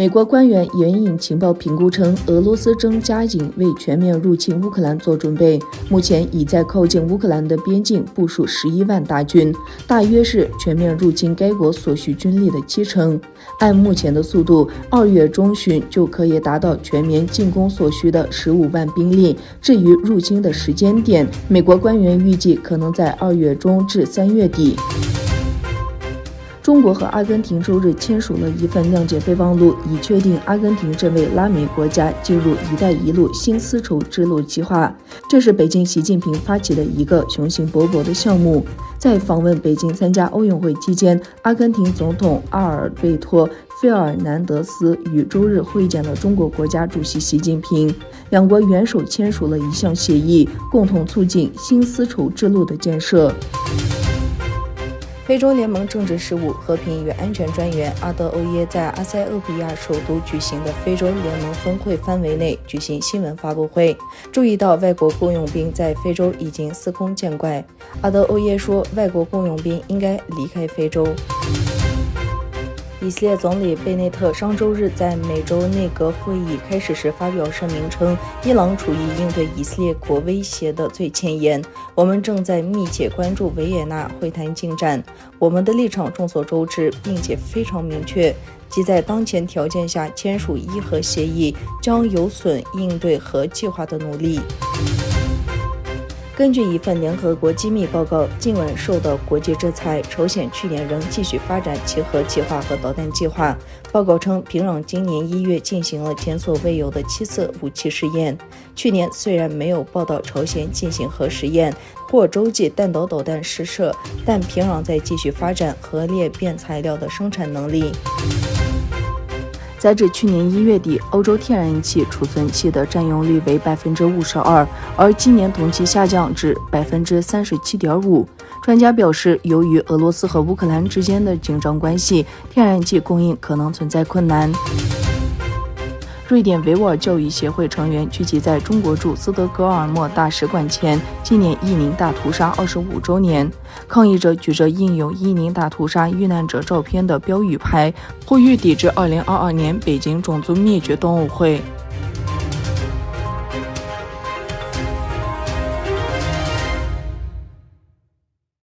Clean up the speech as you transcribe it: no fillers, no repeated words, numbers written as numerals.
美国官员援引情报评估称，俄罗斯正加紧为全面入侵乌克兰做准备，目前已在靠近乌克兰的边境部署11万大军，大约是全面入侵该国所需军力的70%。按目前的速度，2月中旬就可以达到全面进攻所需的15万兵力。至于入侵的时间点，美国官员预计可能在2月中至3月底。中国和阿根廷周日签署了一份谅解备忘录，以确定阿根廷这位拉美国家进入“一带一路”新丝绸之路计划。这是北京习近平发起的一个雄心勃勃的项目。在访问北京参加奥运会期间，阿根廷总统阿尔贝托·费尔南德斯与周日会见了中国国家主席习近平，两国元首签署了一项协议，共同促进新丝绸之路的建设。非洲联盟政治事务、和平与安全专员阿德欧耶在阿塞俄比亚首都举行的非洲联盟峰会范围内举行新闻发布会，注意到外国雇佣兵在非洲已经司空见惯。阿德欧耶说，外国雇佣兵应该离开非洲。以色列总理贝内特上周日在美洲内阁会议开始时发表声明称，伊朗处于应对以色列国威胁的最前沿，我们正在密切关注维也纳会谈进展，我们的立场众所周知，并且非常明确，即在当前条件下签署伊核协议将有损应对核计划的努力。根据一份联合国机密报告，尽管受到国际制裁，朝鲜去年仍继续发展其核计划和导弹计划。报告称，平壤今年1月进行了前所未有的7次武器试验。去年虽然没有报道朝鲜进行核实验或洲际弹道导弹试射，但平壤在继续发展核裂变材料的生产能力。截至去年1月底，欧洲天然气储存器的占用率为 52%， 而今年同期下降至 37.5%。专家表示，由于俄罗斯和乌克兰之间的紧张关系，天然气供应可能存在困难。瑞典维吾尔教育协会成员聚集在中国驻斯德哥尔摩大使馆前，纪念伊宁大屠杀25周年。抗议者举着印有伊宁大屠杀遇难者照片的标语牌，呼吁抵制2022年北京种族灭绝冬奥会。